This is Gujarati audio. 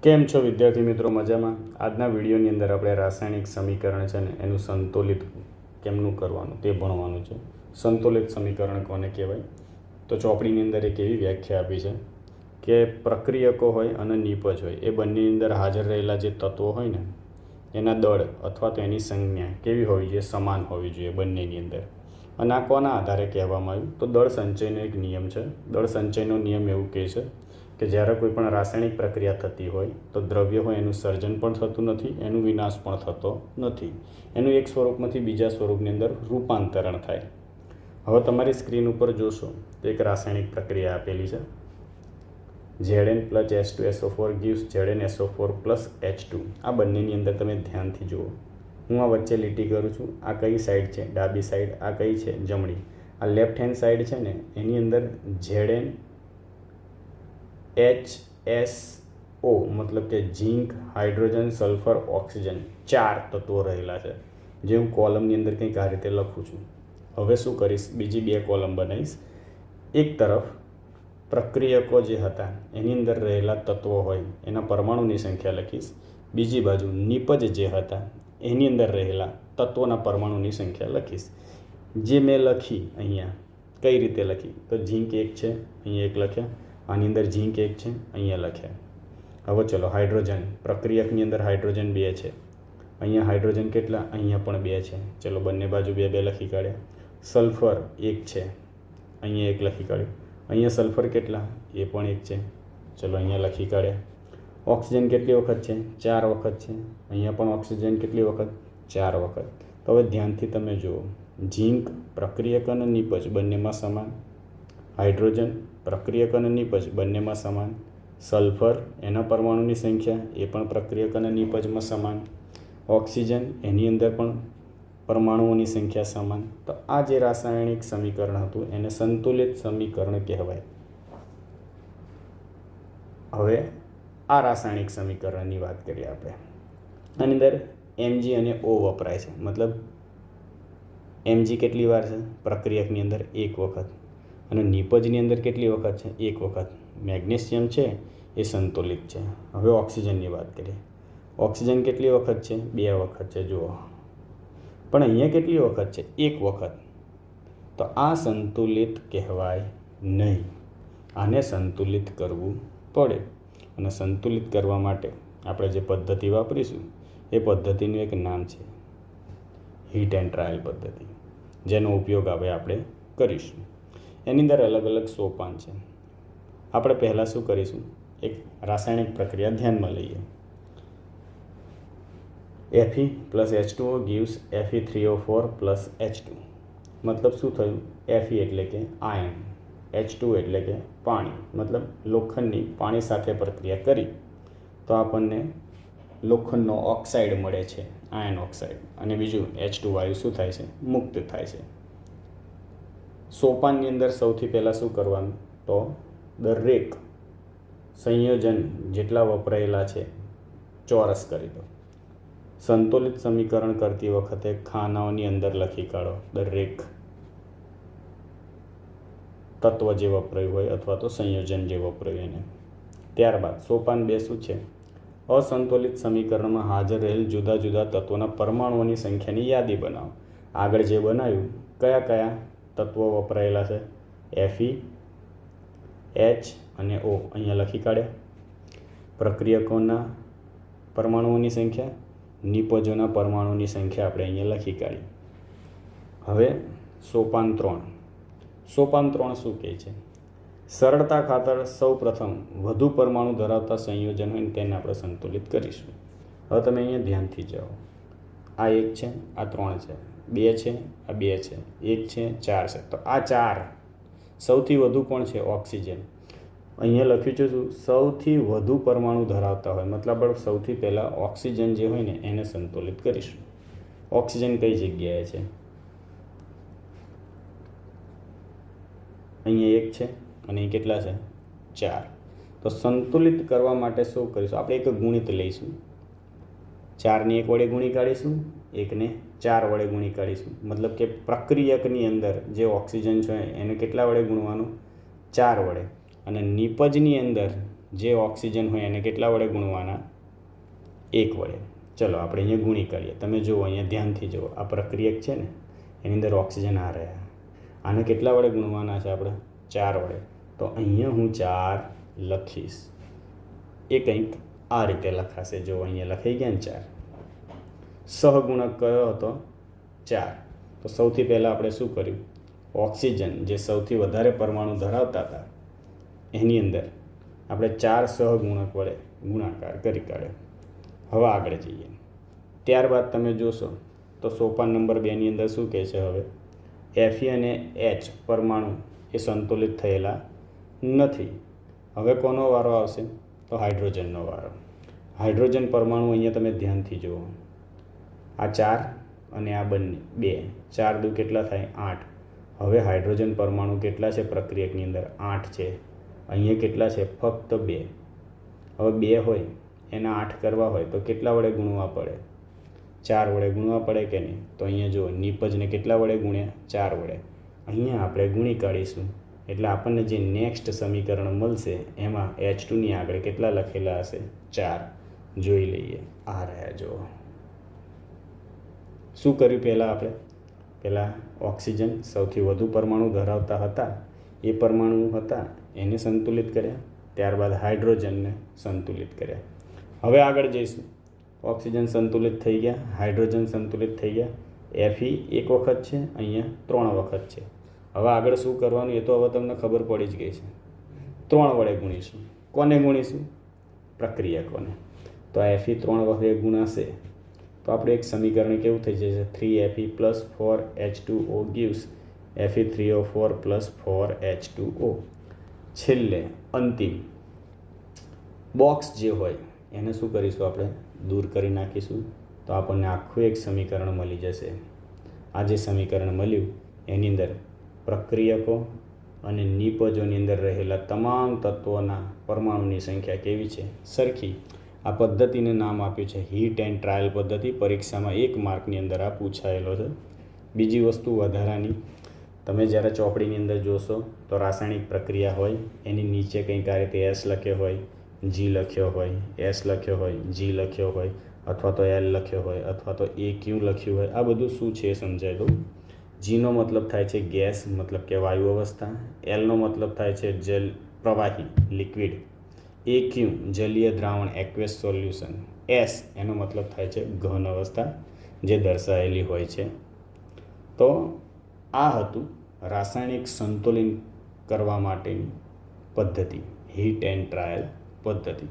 કેમ છો વિદ્યાર્થી મિત્રો? મજામાં? આજના વિડીયોની અંદર આપણે રાસાયણિક સમીકરણ છે ને એનું સંતુલિત કેમનું કરવાનું તે ભણવાનું છે. સંતુલિત સમીકરણ કોને કહેવાય? તો ચોપડીની અંદર એક એવી વ્યાખ્યા આપી છે કે પ્રક્રિયકો હોય અને નિપજ હોય એ બંનેની અંદર હાજર રહેલા જે તત્વો હોય ને એના દળ અથવા તો એની સંજ્ઞા કેવી હોવી જોઈએ? સમાન હોવી જોઈએ બંનેની અંદર. અને આ કોના આધારે કહેવામાં આવ્યું? તો દળ સંચયનો એક નિયમ છે. દળ સંચયનો નિયમ એવું કહે છે કે જ્યારે કોઈ પણ રાસાયણિક પ્રક્રિયા થતી હોય તો દ્રવ્ય હોય એનું સર્જન પણ થતું નથી, એનું વિનાશ પણ થતો નથી. એનું એક સ્વરૂપમાંથી બીજા સ્વરૂપની અંદર રૂપાંતરણ થાય. હવે તમારી સ્ક્રીન ઉપર જોશો તો એક રાસાયણિક પ્રક્રિયા આપેલી છે. Zn+H2SO4 gives ZnSO4+H2. આ બંનેની અંદર તમે ધ્યાનથી જુઓ. હું આ વચ્ચે લીટી કરું છું. આ કઈ સાઈડ છે? ડાબી સાઈડ. આ કઈ છે? જમણી. આ લેફ્ટ હેન્ડ સાઈડ છે ને એની અંદર ZnHSO મતલબ કે ઝીંક, હાઇડ્રોજન, સલ્ફર, ઓક્સિજન 4 તત્વો રહેલા છે, જે હું કોલમની અંદર કંઈક આ રીતે લખું છું. હવે શું કરીશ? બીજી 2 કોલમ બનાવીશ. એક તરફ પ્રક્રિયકો જે હતા એની અંદર રહેલા તત્વો હોય એના પરમાણુની સંખ્યા લખીશ. બીજી બાજુ નિપજ જે હતા એની અંદર રહેલા તત્વોના પરમાણુની સંખ્યા લખીશ. જે મેં લખી અહીંયા કઈ રીતે લખી? તો ઝીંક 1 છે, અહીંયા 1 લખ્યા. આની અંદર ઝીંક 1 છે, અહીંયા લખ્યા. હવે ચલો હાઇડ્રોજન, પ્રક્રિયકની અંદર હાઇડ્રોજન 2 છે. અહીંયા હાઇડ્રોજન કેટલા? અહીંયા પણ 2 છે. ચલો બંને બાજુ 2 લખી કાઢ્યા. સલ્ફર 1 છે, અહીંયા 1 લખી કાઢ્યું. અહીંયા સલ્ફર કેટલા? એ પણ 1 છે. ચલો અહીંયા લખી કાઢ્યા. ઓક્સિજન કેટલી વખત છે? 4 વખત છે. અહીંયા પણ ઓક્સિજન કેટલી વખત? 4 વખત. તો હવે ધ્યાનથી તમે જુઓ. ઝીંક પ્રક્રિયક અને નિપજ બંનેમાં સમાન. હાઇડ્રોજન પ્રક્રિયક અને નિપજ બંનેમાં સમાન. સલ્ફર એના પરમાણુની સંખ્યા એ પણ પ્રક્રિયક અને નિપજમાં સમાન. ઓક્સિજન એની અંદર પણ પરમાણુઓની સંખ્યા સમાન. તો આ જે રાસાયણિક સમીકરણ હતું એને સંતુલિત સમીકરણ કહેવાય. હવે આ રાસાયણિક સમીકરણની વાત કરીએ આપણે. આની અંદર Mg અને O વપરાય છે. મતલબ Mg કેટલી વાર છે? પ્રક્રિયકની અંદર 1 વખત. અને નિપજની અંદર કેટલી વખત છે? 1 વખત. મેગ્નેશિયમ છે એ સંતુલિત છે. હવે ઓક્સિજનની વાત કરીએ. ઓક્સિજન કેટલી વખત છે? 2 વખત છે. જુઓ, પણ અહીંયા કેટલી વખત છે? 1 વખત. તો આ સંતુલિત કહેવાય નહીં. આને સંતુલિત કરવું પડે. અને સંતુલિત કરવા માટે આપણે જે પદ્ધતિ વાપરીશું એ પદ્ધતિનું એક નામ છે હીટ એન્ડ ટ્રાયલ પદ્ધતિ, જેનો ઉપયોગ હવે આપણે કરીશું. એની અંદર અલગ અલગ સોપાન છે. આપણે પહેલાં શું કરીશું? એક રાસાયણિક પ્રક્રિયા ધ્યાનમાં લઈએ. Fe+H2O gives Fe3O4+H2. મતલબ શું થયું? Fe એટલે કે આયન, H2 એટલે કે પાણી. મતલબ લોખંડની પાણી સાથે પ્રક્રિયા કરી તો આપણને લોખંડનો ઓક્સાઇડ મળે છે, આયન ઓક્સાઇડ. અને બીજું H2 વાયુ શું થાય છે? મુક્ત થાય છે. સોપાનની અંદર સૌથી પહેલાં શું કરવાનું? તો દરેક સંયોજન જેટલા વપરાયેલા છે ચોરસ કરી દો. સંતુલિત સમીકરણ કરતી વખતે ખાનાઓની અંદર લખી કાઢો દરેક તત્વ જે વપરાયું હોય અથવા તો સંયોજન જે વપરાયું એને. ત્યારબાદ સોપાન 2 શું છે? અસંતુલિત સમીકરણમાં હાજર રહેલ જુદા જુદા તત્વોના પરમાણુઓની સંખ્યાની યાદી બનાવો. આગળ જે બનાવ્યું કયા કયા તત્વો વપરાયેલા છે? Fe, H અને O અહીંયા લખી કાઢ્યા. પ્રક્રિયકોના પરમાણુઓની સંખ્યા, નિપજોના પરમાણુની સંખ્યા આપણે અહીંયા લખી કાઢી. હવે સોપાન 3. સોપાન 3 શું કહે છે? સરળતા ખાતર સૌ પ્રથમ વધુ પરમાણુ ધરાવતા સંયોજન હોય તેને આપણે સંતુલિત કરીશું. હવે તમે અહીંયા ધ્યાનથી જાઓ. આ 1 છે, આ 3 છે, 2 છે, આ 2 છે, 1 છે, 4 છે. તો આ 4 સૌથી વધુ કોણ છે? ઓક્સિજન. અહીંયા લખ્યું છે શું? સૌથી વધુ પરમાણુ ધરાવતા હોય. મતલબ સૌથી પહેલાં ઓક્સિજન જે હોય ને એને સંતુલિત કરીશું. ઓક્સિજન કઈ જગ્યાએ છે? અહીંયા 1 છે અને અહીં કેટલા છે? 4. તો સંતુલિત કરવા માટે શું કરીશું? આપણે એક ગુણિત લઈશું. 4ને 1 વડે ગુણી કાઢીશું, 1ને 4 વડે ગુણી કાઢીશું. મતલબ કે પ્રક્રિયકની અંદર જે ઓક્સિજન છે એને કેટલા વડે ગુણવાનું? 4 વડે. અને નિપજની અંદર જે ઓક્સિજન હોય એને કેટલા વડે ગુણવાના? 1 વડે. ચલો આપણે અહીંયા ગુણી કરીએ. તમે જુઓ અહીંયા ધ્યાનથી જુઓ, આ પ્રક્રિયક છે ને એની અંદર ઓક્સિજન આ રહ્યા, આને કેટલા વડે ગુણવાના છે આપણે? 4 વડે. તો અહીંયા હું 4 લખીશ. એ કંઈક આ રીતે લખાશે. જો અહીંયા લખાઈ ગયા ને 4. સહગુણક કયો હતો? 4. તો સૌથી પહેલાં આપણે શું કર્યું? ઓક્સિજન જે સૌથી વધારે પરમાણુ ધરાવતા હતા એની અંદર આપણે 4 સહગુણક વડે ગુણાકાર કરી કાઢ્યો. હવે આગળ જઈએ. ત્યારબાદ તમે જોશો તો સોપાન નંબર 2ની અંદર શું કહે છે? હવે Fe અને H પરમાણુ એ સંતુલિત થયેલા નથી. હવે કોનો વારો આવશે? તો હાઇડ્રોજનનો વારો. હાઇડ્રોજન પરમાણુ અહીંયા તમે ધ્યાનથી જુઓ, આ 4 અને આ બંને 2, 4 દુ કેટલા થાય? 8. હવે હાઇડ્રોજન પરમાણુ કેટલા છે પ્રક્રિયકની અંદર? 8 છે. અહીંયા કેટલા છે? ફક્ત 2. હવે 2 હોય એના 8 કરવા હોય તો કેટલા વડે ગુણવા પડે? 4 વડે ગુણવા પડે કે નહીં? તો અહીંયા જુઓ, નિપજને કેટલા વડે ગુણ્યા? 4 વડે. અહીંયા આપણે ગુણી કાઢીશું એટલે આપણને જે નેક્સ્ટ સમીકરણ મળશે એમાં H2ની આગળ કેટલા લખેલા હશે? 4. જોઈ લઈએ. આ રહ્યા જુઓ. શું કર્યું પહેલાં આપણે? પહેલાં ઓક્સિજન સૌથી વધુ પરમાણુ ધરાવતા હતા એ પરમાણુ હતા એને સંતુલિત કર્યા, ત્યારબાદ હાઇડ્રોજનને સંતુલિત કર્યા. હવે આગળ જઈશું. ઓક્સિજન સંતુલિત થઈ ગયા, હાઇડ્રોજન સંતુલિત થઈ ગયા, Fe એક વખત છે, અહીંયા 3 વખત છે. હવે આગળ શું કરવાનું એ તો હવે તમને ખબર પડી જ ગઈ છે. 3 વડે ગુણીશું. કોને ગુણીશું? પ્રક્રિયકોને. તો Fe 3 વખતે ગુણાશે તો આપણે એક સમીકરણ કેવું થઈ જશે? 3Fe + 4H2O gives Fe3O4 + 4H2O. છેલ્લે અંતિમ બોક્સ જે હોય એને શું કરીશું? આપણે દૂર કરી નાખીશું તો આપણને આખું એક સમીકરણ મળી જશે. આ જે સમીકરણ મળ્યું એની અંદર પ્રક્રિયકો અને નિપજોની અંદર રહેલા તમામ તત્વોના પરમાણુની સંખ્યા કેવી છે? સરખી. આ પદ્ધતિને નામ આપ્યું છે હીટ એન્ડ ટ્રાયલ પદ્ધતિ. પરીક્ષામાં 1 માર્કની અંદર આ પૂછાયેલો છે. બીજી વસ્તુ વધારાની, તમે જ્યારે ચોપડીની અંદર જોશો તો રાસાયણિક પ્રક્રિયા હોય એની નીચે કંઈક આ રીતે S લખ્યો હોય, G લખ્યો હોય, S લખ્યો હોય, G લખ્યો હોય, અથવા તો L લખ્યો હોય, અથવા તો AQ લખ્યું હોય. આ બધું શું છે એ સમજાય દઉં. Gનો મતલબ થાય છે ગેસ, મતલબ કે વાયુ અવસ્થા. Lનો મતલબ થાય છે જલ, પ્રવાહી, લિક્વિડ. AQ જલીય દ્રાવણ, એક્વેસ સોલ્યુશન. S એનો મતલબ થાય છે ઘન અવસ્થા જે દર્શાવેલી હોય છે. તો આ હતું રાસાયણિક સંતુલન કરવા માટેની પદ્ધતિ, હીટ એન્ડ ટ્રાયલ પદ્ધતિ.